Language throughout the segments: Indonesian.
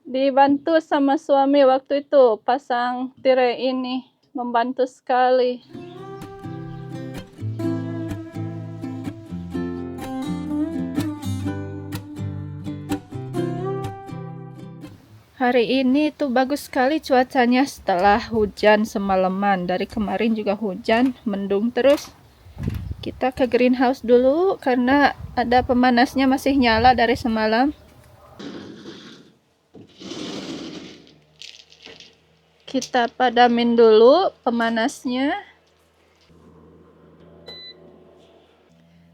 Dibantu sama suami waktu itu pasang tirai ini, membantu sekali. Hari ini tuh bagus sekali cuacanya setelah hujan semalaman. Dari kemarin juga hujan, mendung terus. Kita ke greenhouse dulu karena ada pemanasnya masih nyala dari semalam. Kita padamin dulu pemanasnya.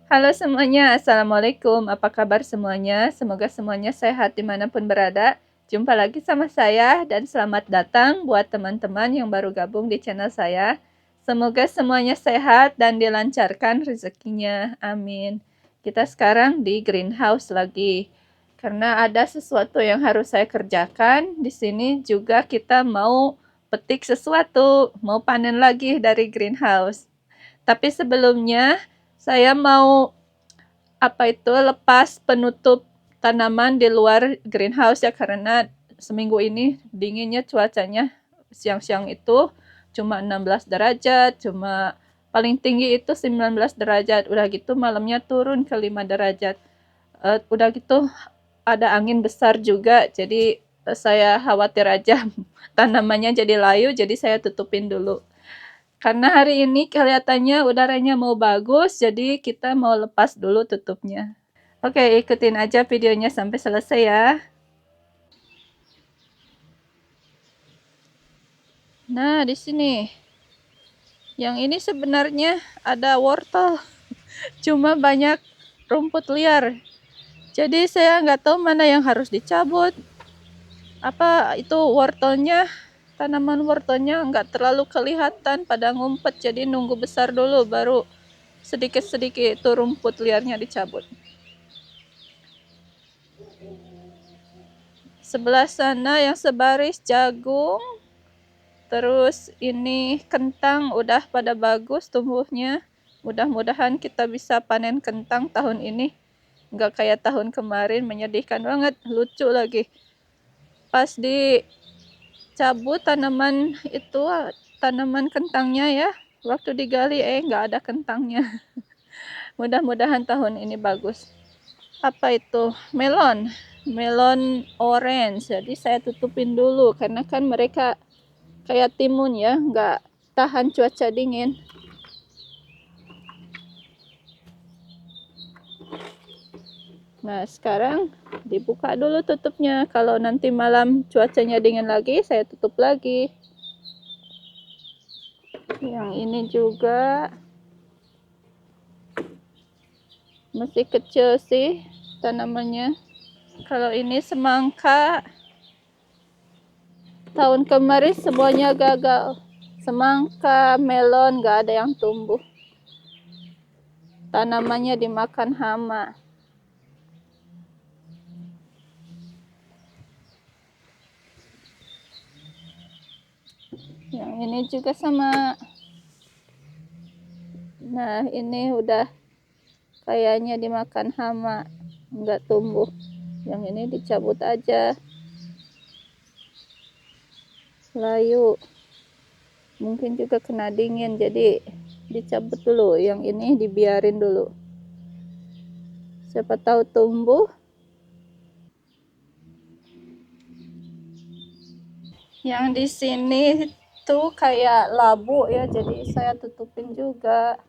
Halo semuanya, Assalamualaikum. Apa kabar semuanya? Semoga semuanya sehat dimanapun berada. Jumpa lagi sama saya dan selamat datang buat teman-teman yang baru gabung di channel saya. Semoga semuanya sehat dan dilancarkan rezekinya. Amin. Kita sekarang di greenhouse lagi. Karena ada sesuatu yang harus saya kerjakan. Di sini juga kita mau petik sesuatu, mau panen lagi dari greenhouse. Tapi sebelumnya saya mau lepas penutup tanaman di luar greenhouse ya, karena seminggu ini dinginnya cuacanya. Siang-siang itu cuma 16 derajat, cuma paling tinggi itu 19 derajat. Udah gitu malamnya turun ke 5 derajat. Udah gitu ada angin besar juga, jadi saya khawatir aja tanamannya jadi layu, jadi saya tutupin dulu. Karena hari ini kelihatannya udaranya mau bagus, jadi kita mau lepas dulu tutupnya. Oke, ikutin aja videonya sampai selesai ya. Nah, di sini. Yang ini sebenarnya ada wortel, cuma banyak rumput liar. Jadi saya nggak tahu mana yang harus dicabut. Apa itu wortelnya, tanaman wortelnya nggak terlalu kelihatan pada ngumpet, jadi nunggu besar dulu baru sedikit-sedikit itu rumput liarnya dicabut. Sebelah sana yang sebaris jagung, terus ini kentang udah pada bagus tumbuhnya. Mudah-mudahan kita bisa panen kentang tahun ini, nggak kayak tahun kemarin, menyedihkan banget. Lucu lagi, pas dicabut tanaman kentangnya ya, waktu digali nggak ada kentangnya. Mudah-mudahan tahun ini bagus. Apa itu? Melon orange. Jadi saya tutupin dulu karena kan mereka kayak timun ya, nggak tahan cuaca dingin. Nah, sekarang dibuka dulu tutupnya. Kalau nanti malam cuacanya dingin lagi, saya tutup lagi. Yang ini juga masih kecil sih tanamannya. Kalau ini semangka, tahun kemarin semuanya gagal. Semangka, melon, nggak ada yang tumbuh. Tanamannya dimakan hama. Yang ini juga sama. Nah, ini udah kayaknya dimakan hama, nggak tumbuh. Yang ini dicabut aja, layu. Mungkin juga kena dingin, jadi dicabut dulu. Yang ini dibiarin dulu, siapa tahu tumbuh. Yang di sini tuh kayak labu ya, jadi saya tutupin juga.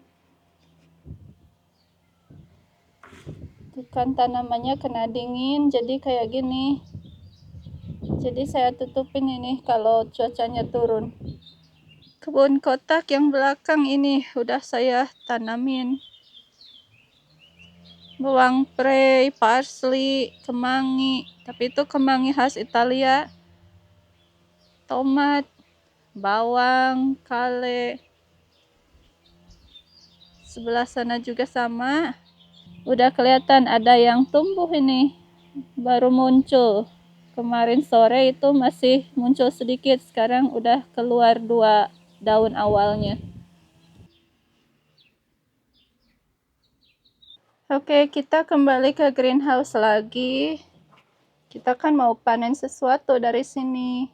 Ikan tanamannya kena dingin, jadi kayak gini. Jadi saya tutupin ini kalau cuacanya turun. Kebun kotak yang belakang ini udah saya tanamin. Bawang prei, parsley, kemangi. Tapi itu kemangi khas Italia. Tomat, bawang, kale. Sebelah sana juga sama. Udah kelihatan ada yang tumbuh ini. Baru muncul. Kemarin sore itu masih muncul sedikit. Sekarang udah keluar 2 daun awalnya. Oke, kita kembali ke greenhouse lagi. Kita kan mau panen sesuatu dari sini.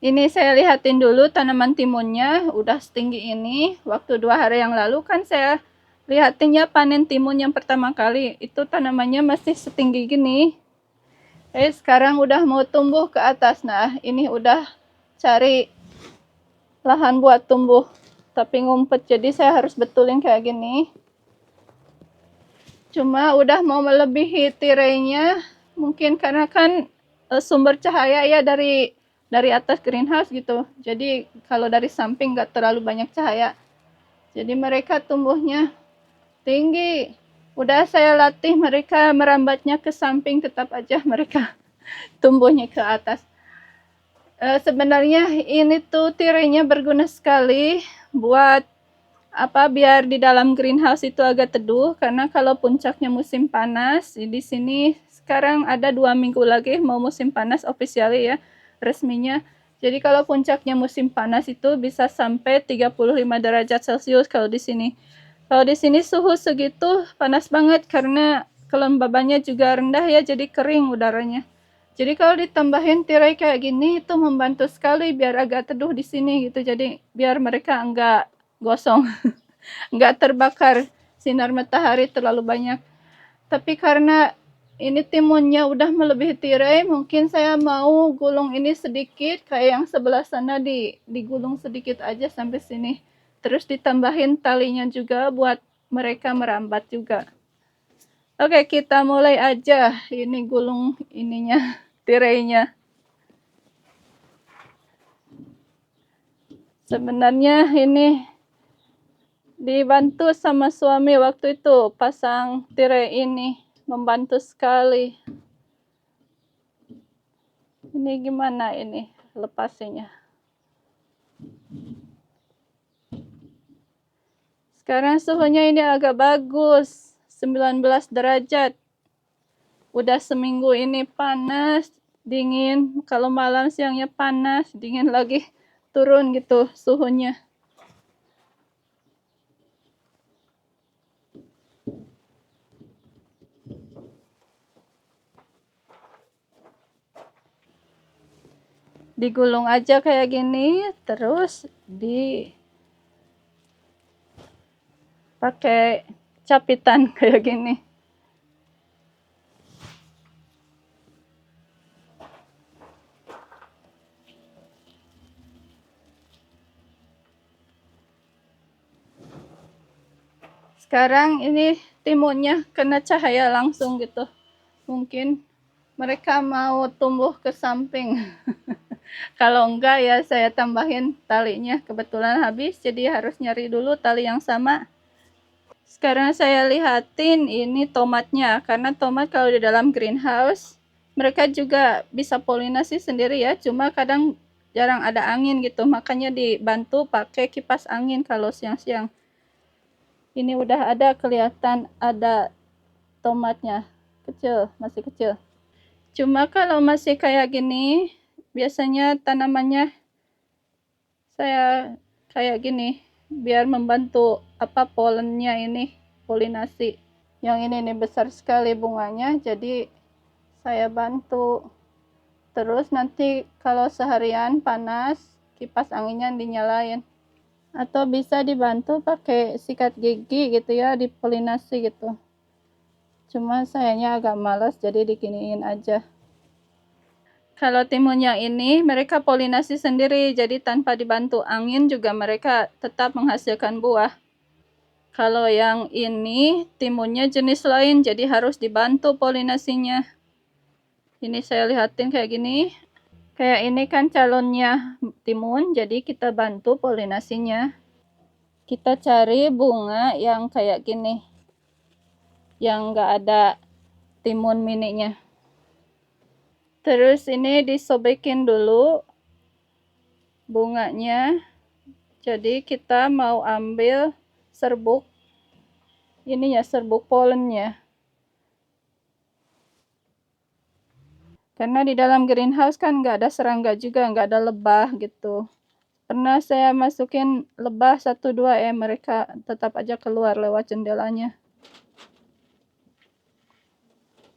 Ini saya lihatin dulu tanaman timunnya udah setinggi ini. Waktu 2 hari yang lalu kan saya lihatinnya panen timun yang pertama kali. Itu tanamannya masih setinggi gini. Sekarang udah mau tumbuh ke atas. Nah, ini udah cari lahan buat tumbuh. Tapi ngumpet, jadi saya harus betulin kayak gini. Cuma udah mau melebihi tirainya. Mungkin karena kan sumber cahaya ya dari atas greenhouse gitu. Jadi kalau dari samping nggak terlalu banyak cahaya. Jadi mereka tumbuhnya tinggi. Udah saya latih mereka merambatnya ke samping, tetap aja mereka tumbuhnya ke atas. Sebenarnya ini tuh tirainya berguna sekali buat biar di dalam greenhouse itu agak teduh, karena kalau puncaknya musim panas, di sini sekarang ada 2 minggu lagi mau musim panas official ya, resminya. Jadi kalau puncaknya musim panas itu bisa sampai 35 derajat Celcius kalau di sini. Kalau di sini suhu segitu panas banget karena kelembabannya juga rendah ya, jadi kering udaranya. Jadi kalau ditambahin tirai kayak gini itu membantu sekali biar agak teduh di sini gitu. Jadi biar mereka enggak gosong, enggak terbakar sinar matahari terlalu banyak. Tapi karena ini timunnya udah melebihi tirai, mungkin saya mau gulung ini sedikit kayak yang sebelah sana, digulung sedikit aja sampai sini. Terus ditambahin talinya juga buat mereka merambat juga. Oke, kita mulai aja ini gulung ininya, tirainya. Sebenarnya ini dibantu sama suami waktu itu pasang tirai ini, membantu sekali. Ini gimana ini lepasinya? Sekarang suhunya ini agak bagus, 19 derajat. Udah seminggu ini panas, dingin. Kalau malam siangnya panas, dingin lagi, turun gitu suhunya. Digulung aja kayak gini, terus pakai capitan kayak gini. Sekarang ini timunnya kena cahaya langsung gitu. Mungkin mereka mau tumbuh ke samping. Kalau enggak ya saya tambahin talinya. Kebetulan habis, jadi harus nyari dulu tali yang sama. Sekarang saya lihatin ini tomatnya, karena tomat kalau di dalam greenhouse mereka juga bisa polinasi sendiri ya, cuma kadang jarang ada angin gitu, makanya dibantu pakai kipas angin kalau siang-siang. Ini udah ada, kelihatan ada tomatnya, kecil, masih kecil. Cuma kalau masih kayak gini, biasanya tanamannya saya kayak gini, biar membantu polennya ini, polinasi. Yang ini nih besar sekali bunganya, jadi saya bantu. Terus nanti kalau seharian panas, kipas anginnya dinyalain. Atau bisa dibantu pakai sikat gigi gitu ya, dipolinasi gitu. Cuma sayanya agak malas, jadi dikiniin aja. Kalau timun yang ini mereka polinasi sendiri, jadi tanpa dibantu angin juga mereka tetap menghasilkan buah. Kalau yang ini timunnya jenis lain, jadi harus dibantu polinasinya. Ini saya lihatin kayak gini. Kayak ini kan calonnya timun, jadi kita bantu polinasinya. Kita cari bunga yang kayak gini, yang enggak ada timun mininya. Terus ini disobekin dulu bunganya. Jadi kita mau ambil serbuk ini ya, serbuk polennya. Karena di dalam greenhouse kan nggak ada serangga juga, nggak ada lebah gitu. Pernah saya masukin lebah 1-2 mereka tetap aja keluar lewat jendelanya.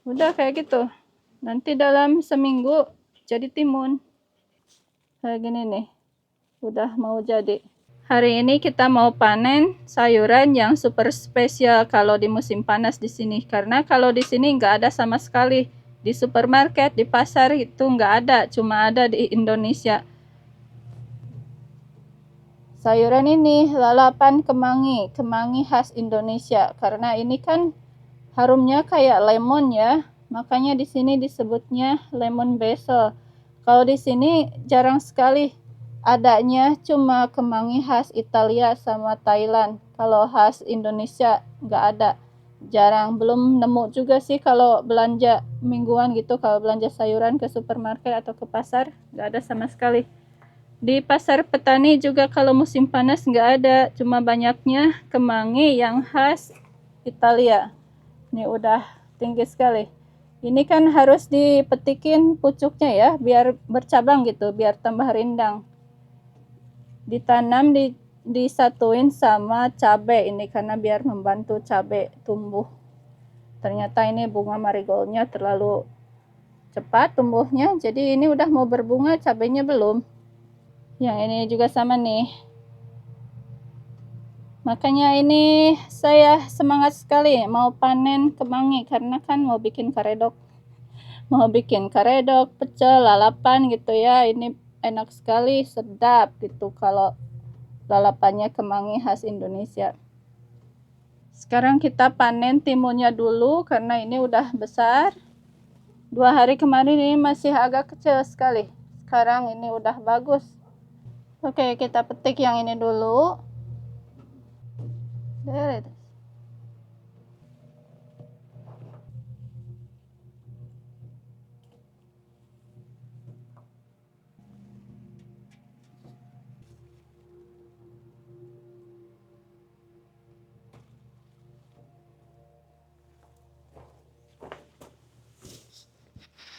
Udah kayak gitu. Nanti dalam seminggu jadi timun. Kayak gini nih. Udah mau jadi. Hari ini kita mau panen sayuran yang super spesial kalau di musim panas di sini. Karena kalau di sini nggak ada sama sekali. Di supermarket, di pasar itu nggak ada. Cuma ada di Indonesia. Sayuran ini lalapan kemangi, kemangi khas Indonesia. Karena ini kan harumnya kayak lemon ya, makanya di sini disebutnya lemon basil. Kalau di sini jarang sekali adanya, cuma kemangi khas Italia sama Thailand. Kalau khas Indonesia nggak ada, jarang. Belum nemu juga sih kalau belanja mingguan gitu, kalau belanja sayuran ke supermarket atau ke pasar, nggak ada sama sekali. Di pasar petani juga kalau musim panas nggak ada, cuma banyaknya kemangi yang khas Italia. Ini udah tinggi sekali. Ini kan harus dipetikin pucuknya ya, biar bercabang gitu, biar tambah rindang. Ditanam disatuin sama cabai ini karena biar membantu cabai tumbuh. Ternyata ini bunga marigoldnya terlalu cepat tumbuhnya, jadi ini udah mau berbunga, cabainya belum. Yang ini juga sama nih. Makanya ini saya semangat sekali mau panen kemangi karena kan mau bikin karedok. Mau bikin karedok, pecel, lalapan gitu ya. Ini enak sekali, sedap gitu kalau lalapannya kemangi khas Indonesia. Sekarang kita panen timunnya dulu karena ini udah besar. 2 hari kemarin ini masih agak kecil sekali. Sekarang ini udah bagus. Oke, kita petik yang ini dulu. There it is.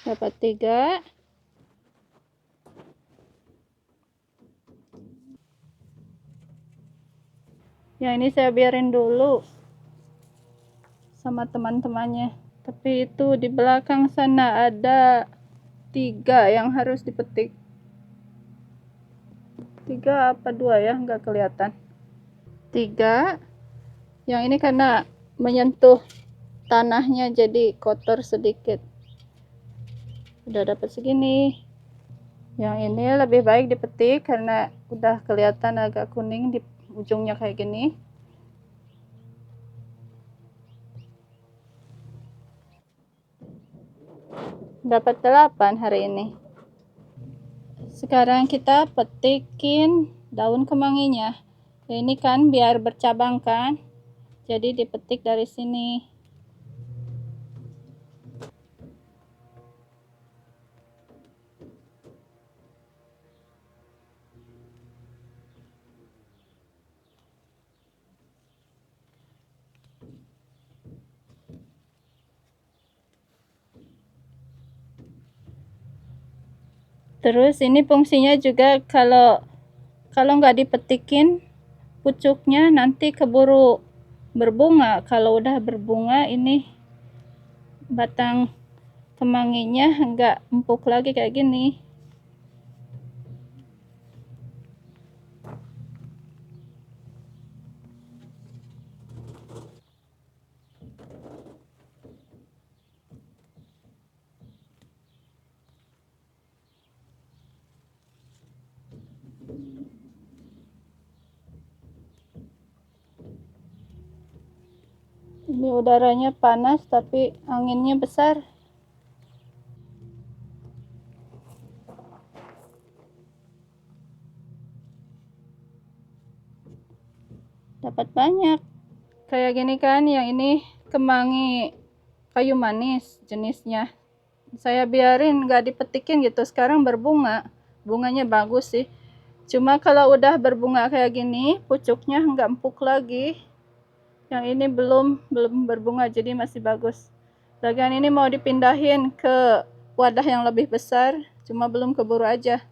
Dapat 3. Yang ini saya biarin dulu sama teman-temannya. Tapi itu di belakang sana ada 3 yang harus dipetik. 3 apa 2 ya, nggak kelihatan. 3. Yang ini karena menyentuh tanahnya jadi kotor sedikit. Udah dapat segini. Yang ini lebih baik dipetik karena udah kelihatan agak kuning di ujungnya kayak gini. Dapat 8 hari ini. Sekarang kita petikin daun kemanginya. Ini kan biar bercabang kan, jadi dipetik dari sini. Terus ini fungsinya juga kalau nggak dipetikin pucuknya nanti keburu berbunga. Kalau udah berbunga ini batang kemanginya nggak empuk lagi kayak gini. Ini udaranya panas tapi anginnya besar. Dapat banyak. Kayak gini kan, yang ini kemangi kayu manis jenisnya. Saya biarin nggak dipetikin gitu, sekarang berbunga. Bunganya bagus sih. Cuma kalau udah berbunga kayak gini, pucuknya nggak empuk lagi. Yang ini belum berbunga, jadi masih bagus. Bagian ini mau dipindahin ke wadah yang lebih besar, cuma belum keburu aja.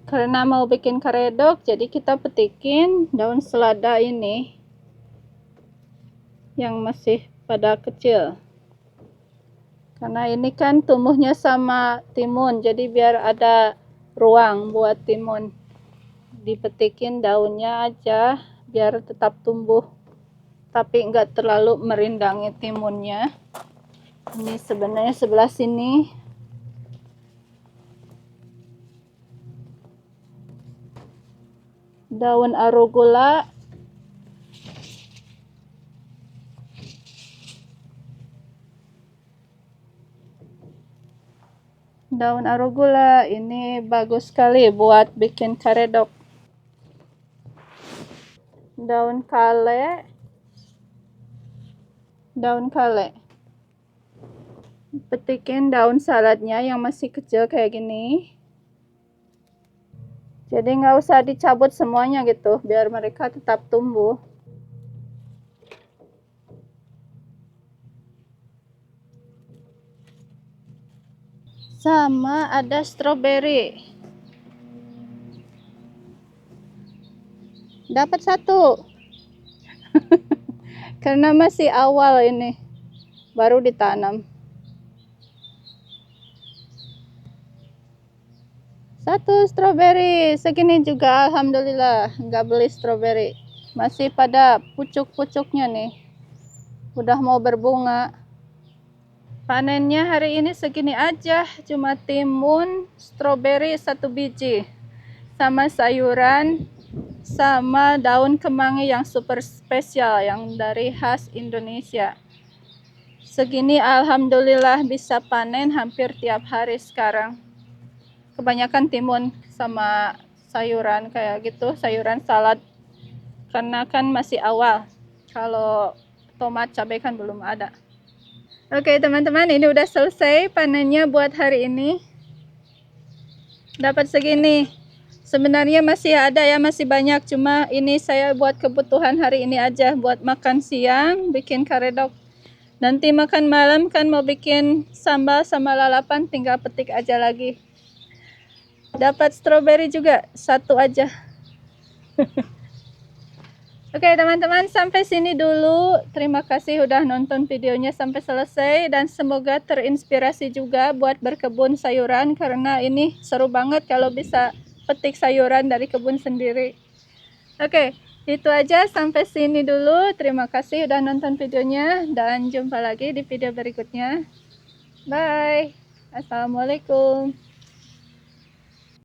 Karena mau bikin karedok, jadi kita petikin daun selada ini yang masih pada kecil. Karena ini kan tumbuhnya sama timun, jadi biar ada ruang buat timun. Dipetikin daunnya aja biar tetap tumbuh, tapi enggak terlalu merindangi timunnya. Ini sebenarnya sebelah sini. Daun arugula. Daun arugula ini bagus sekali buat bikin karedok. Daun kale. Daun kale. Petikin daun saladnya yang masih kecil kayak gini. Jadi nggak usah dicabut semuanya gitu, biar mereka tetap tumbuh. Sama ada stroberi. Dapat satu. Karena masih awal ini, baru ditanam. Satu stroberi, segini juga alhamdulillah, nggak beli stroberi. Masih pada pucuk-pucuknya nih, udah mau berbunga. Panennya hari ini segini aja, cuma timun, stroberi 1 biji, sama sayuran, sama daun kemangi yang super spesial, yang dari khas Indonesia. Segini alhamdulillah bisa panen hampir tiap hari sekarang. Kebanyakan timun sama sayuran kayak gitu, sayuran salad, karena kan masih awal. Kalau tomat cabai kan belum ada. Oke teman-teman, ini udah selesai panennya buat hari ini. Dapat segini. Sebenarnya masih ada ya, masih banyak, cuma ini saya buat kebutuhan hari ini aja, buat makan siang, bikin karedok. Nanti makan malam kan mau bikin sambal sama lalapan, tinggal petik aja lagi. Dapat stroberi juga, 1 aja. Oke teman-teman, sampai sini dulu. Terima kasih udah nonton videonya sampai selesai, dan semoga terinspirasi juga buat berkebun sayuran, karena ini seru banget kalau bisa petik sayuran dari kebun sendiri. Oke, itu aja, sampai sini dulu. Terima kasih udah nonton videonya, dan jumpa lagi di video berikutnya. Bye. Assalamualaikum.